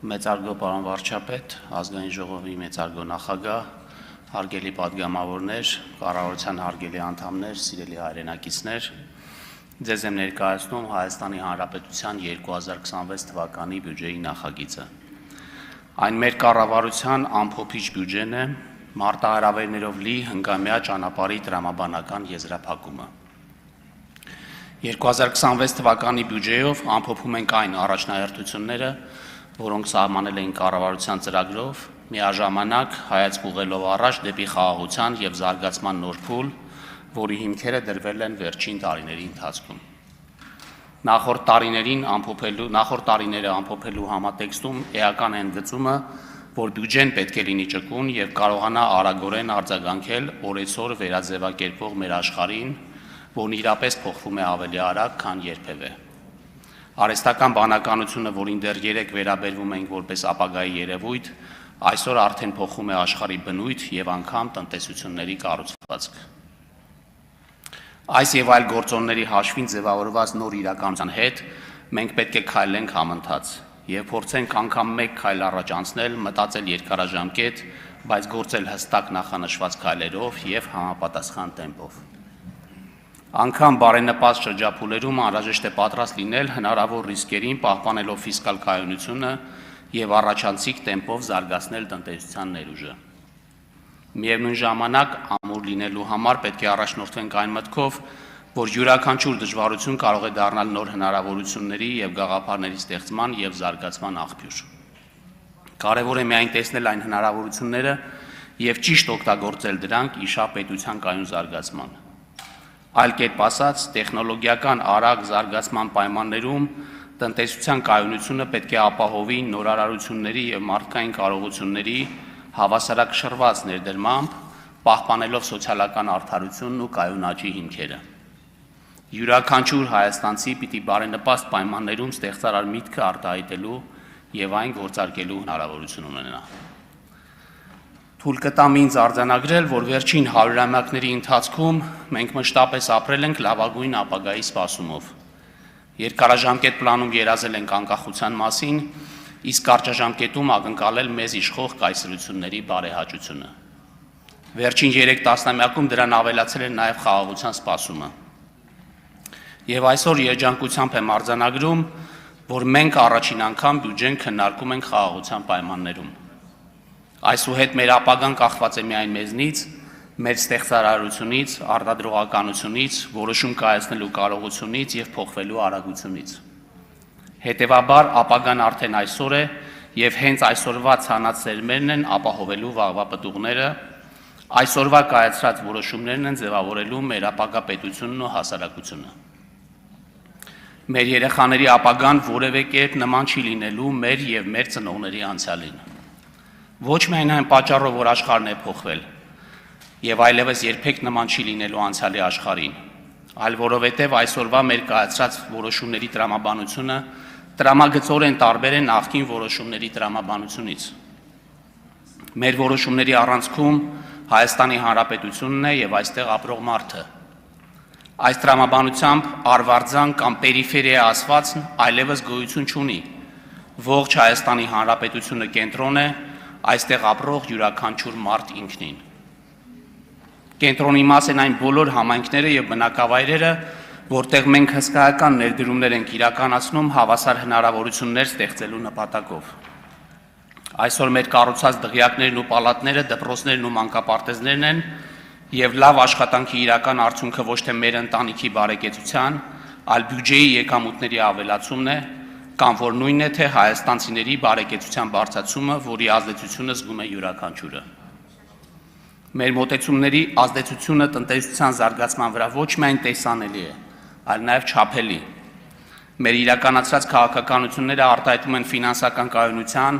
Մեծարգո պարոն վարչապետ, ազգային ժողովի մեծարգո նախագահ, հարգելի պատգամավորներ, կառավարության հարգելի անդամներ, սիրելի հայրենակիցներ, ձեզ եմ ներկայացնում Հայաստանի Հանրապետության 2026 թվականի բյուջեի նախագիծը։ Այն մեր կառավարության ամփոփիչ բյուջեն է, մարտահրավերներով լի հնգամյա ճանապարհի տրամաբանական եզրափակումը։ 2026 թվականի բյուջեով ամփոփում ենք այն առաջնահերթությունները, որոնք սահմանել էին կառավարության ծրագրով, միաժամանակ հայացք ուղղելով առաջ դեպի խաղաղության և զարգացման նոր փուլ, որի հիմքերը դրվել են վերջին տարիների ընթացքում։ Նախորդ տարիները ամփոփելու համատեքստում էական է ընդգծումը, որ բյուջեն պետք է լինի ճկուն և կարողանա արագորեն արձագանքել օրեցօր վերաձևակերպվող մեր աշխարհին, որն իրապես փոխվում է ավելի արագ, քան երբևէ։ Արհեստական բանականությունը, որին դեռ երեկ վերաբերվում էինք որպես ապագայի երևույթ, այսօր արդեն փոխում է աշխարհի բնույթ և անգամ տնտեսությունների կառուցվածք։ Այս և այլ գործոնների հաշվին ձևավորված նոր իրականության հետ մենք պետք է քայլենք համընթաց և փորձենք անգամ մեկ քայլ առաջ անցնել, մտածել երկարաժամկետ, բայց գործել հստակ նախանշված քայլերով և համապատասխան տեմպով։ Անգամ բարենպաստ շրջափուլերում անհրաժեշտ է պատրաստ լինել հնարավոր ռիսկերին, պահպանելով ֆիսկալ կայունությունը և առաջանցիկ տեմպով զարգացնել տնտեսության ներուժը։ Միևնույն ժամանակ ամուր լինելու համար պետք է առաջնորդվենք այն մտքով, որ յուրաքանչյուր դժվարություն կարող է դառնալ նոր հնարավորությունների և գաղափարների ստեղծման և զարգացման աղբյուր։ Կարևոր է միայն տեսնել այն հնարավորությունները և ճիշտ օգտագործել դրանք իշահ պետության կայուն զարգացման։ Այլ կերպ ասած, տեխնոլոգիական արագ զարգացման պայմաններում տնտեսության կայունությունը պետք է ապահովի նորարարությունների և մարդկային կարողությունների հավասարակշռված ներդրմամբ, պահպանելով սոցիալական արդարությունն ու կայուն աճի հիմքերը։ Յուրաքանչյուր հայաստանցի պիտի բարենպաստ պայմաններում ստեղծարար միտքը արտահայտելու և այն գործարկելու հնարավորություն ունենա։ Թույլ կտամ ինձ արձանագրել, որ վերջին հարյուրամյակների ընթացքում մենք մշտապես ապրել ենք լավագույն ապագայի սպասումով։ Երկարաժամկետ պլանում երազել ենք անկախության մասին, իսկ կարճաժամկետում ակնկալել մեզ իշխող կայսրությունների բարեհաճությունը։ Վերջին 3 տասնամյակում դրան ավելացել է նաև խաղաղության սպասումը։ Եվ այսօր երջանկությամբ եմ արձանագրում, որ մենք առաջին անգամ բյուջեն քննարկում ենք խաղաղության պայմաններում։ Այսուհետ մեր ապագան կախված է միայն մեզնից, մեր ստեղծարարությունից, արտադրողականությունից, որոշում կայացնելու կարողությունից և փոխվելու արագությունից։ Հետևաբար ապագան արդեն այսօր է և հենց այսօրվա ցանած սերմերն են ապահովելու վաղվա պտուղները, այսօրվա կայացրած որոշումներն են ձևավորելու մեր ապագա պետությունն ու հասարակությունը։ Մեր երեխաների ապագան որևէ կերպ նման չի լինելու մեր և մեր ծնողների անցյալին։ Ոչ միայն այն պատճառով, որ աշխարհն է փոխվել, և այլևս երբեք նման չի լինելու անցյալի աշխարհին, այլ որովհետև այսօրվա մեր կայացրած որոշումների տրամաբանությունը տրամագծորեն տարբեր է նախկին որոշումների տրամաբանությունից։ Մեր որոշումների առանցքում Հայաստանի Հանրապետությունն է և այստեղ ապրող մարդը։ Այս տրամաբանությամբ արվարձան կամ պերիֆերիա ասվածն այլևս գոյություն չունի։ Ողջ Հայաստանի Հանրապետությունը կենտրոն է, այստեղ ապրող յուրաքանչյուր մարդ ինքնին։ Կենտրոնի մաս են այն բոլոր համայնքները և բնակավայրերը, որտեղ մենք հսկայական ներդրումներ ենք իրականացնում հավասար հնարավորություններ ստեղծելու նպատակով։ Այսօր մեր կառուցած դղյակներն ու պալատները, դպրոցներն ու մանկապարտեզներն են և լավ աշխատանքի իրական արդյունքը ոչ թե մեր ընտանիքի բարեկեցության, այլ բյուջեի եկամուտների ավելացումն է, կամ որ նույնն է թե հայաստանցիների բարեկեցության բարձրացումը, որի ազդեցությունը զգում է յուրաքանչյուրը։ Մեր մոտեցումների ազդեցությունը տնտեսության զարգացման վրա ոչ միայն տեսանելի է, այլ նաև չափելի։ Մեր իրականացրած քաղաքականությունները արտահայտվում են ֆինանսական կայունության,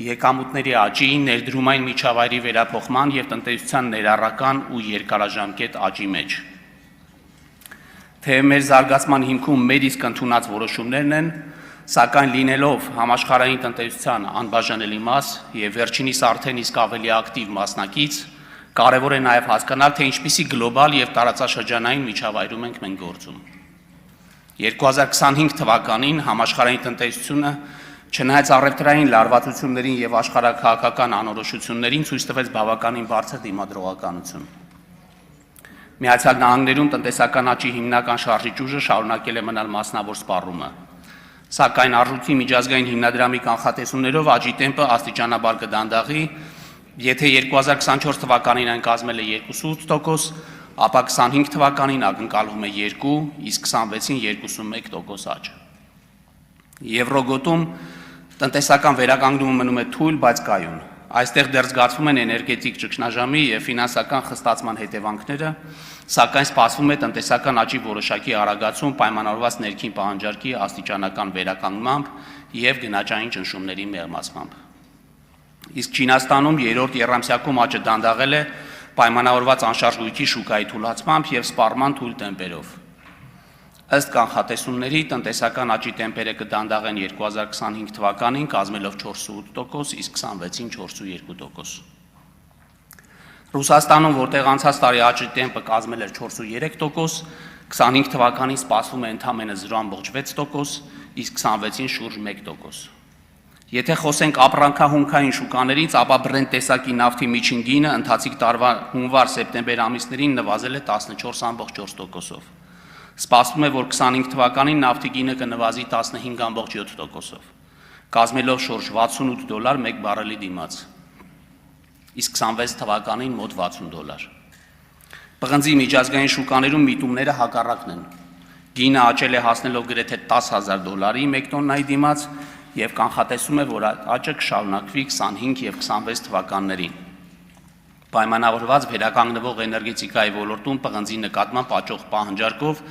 եկամուտների աճի, ներդրումային միջավայրի վերափոխման և տնտեսության ներառական ու երկարաժամկետ աճի մեջ։ Թեև մեր զարգացման հիմքում մեր իսկ ընդունած որոշումներն են, սակայն լինելով համաշխարհային տնտեսության անբաժանելի մաս և վերջինիս արդեն իսկ ավելի ակտիվ մասնակից, կարևոր է նաև հասկանալ, թե ինչպիսի գլոբալ և տարածաշրջանային միջավայրում ենք մենք գործում։ 2025 թվականին համաշխարհային տնտեսությունը Չնայած առևտրային լարվածություններին եւ աշխարհաքաղաքական անորոշություններին ցույց տվեց բավականին բարձր դիմադրողականություն։ Միացյալ Նահանգներում տնտեսական աճի հիմնական շարժիչ ուժը շարունակել է մնալ մասնավոր սպառումը, սակայն Արժույթի միջազգային հիմնադրամի կանխատեսումներով աճի տեմպը աստիճանաբար կդանդաղի, եթե 2024 թվականին այն կազմել է 2.8%, ապա 25 թվականին ակնկալվում է 2, իսկ 26-ին 2.1% աճ։ Եվրոգոտում տնտեսական վերականգնումը մնում է թույլ, բայց կայուն։ Այստեղ դեռ զգացվում են էներգետիկ ճգնաժամի եւ ֆինանսական խստացման հետևանքները, սակայն սպասվում է տնտեսական աճի որոշակի արագացում պայմանավորված ներքին պահանջարկի աստիճանական վերականգնմամբ եւ գնաճային ճնշումների մեղմացմամբ։ Իսկ Չինաստանում երրորդ եռամսյակում աճը դանդաղել է պայմանավորված անշարժ գույքի շուկայի թուլացմամբ եւ սպառման թույլ տեմպերով։ Ըստ կանխատեսումների տնտեսական աճի տեմպերը կդանդաղեն 2025 թվականին կազմելով 4.8%, իսկ 26-ին 4.2%։ Ռուսաստանում, որտեղ անցած տարի աճի տեմպը կազմել էր 4.3%, 25 թվականին սպասվում է ընդամենը 0.6%, իսկ 26-ին շուրջ 1%։ Եթե խոսենք ապրանքահունքային շուկաներից, ապա Brent տեսակի նավթի միջին գինը ընթացիկ տարվա հունվար-սեպտեմբեր ամիսներին նվազել է 14.4%-ով։ Սպասվում է, որ 25 թվականին նավթի գինը կնվազի 15.7%-ով, կազմելով շուրջ $68 մեկ բարելի դիմաց, իսկ 26 թվականին մոտ $60։ Պղնձի միջազգային շուկաներում միտումները հակառակն են։ Գինը աճել է հասնելով գրեթե $10,000 մեկ տոննայի դիմաց եւ կանխատեսում է, որ աճը կշարունակվի 25 եւ 26 թվականներին։ Պայմանավորված վերականգնվող էներգետիկայի ոլորտում պղնձի նկատմամբ աճող պահանջարկով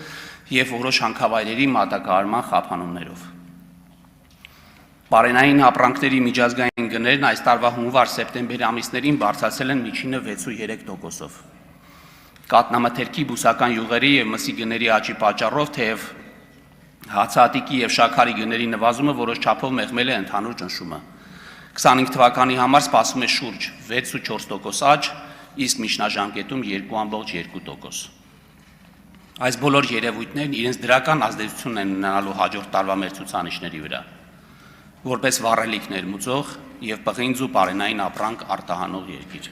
եւ որոշ հանքավայրերի մատակարարման խափանումներով։ Բարենային ապրանքների միջազգային գներն այս տարվա հունվար-սեպտեմբեր ամիսներին բարձրացել են միջինը 6.3%-ով։ Կաթնամթերքի, բուսական յուղերի եւ մսի գների աճի պատճառով թեև հացահատիկի եւ շաքարի գների նվազումը որոշ չափով մեղմել է ընդհանուր ճնշումը։ 25 թվականի համար սպասվում է շուրջ 6.4% աճ, իսկ միջնաժամկետում 2.2%։ Այս բոլոր երևույթներն իրենց դրական ազդեցություն են ունենալու հաջորդ տարվա մեր ցուցանիշների վրա, որպես վառելիք ներմուծող եւ պղինձ ու բարենային ապրանք արտահանող երկիր։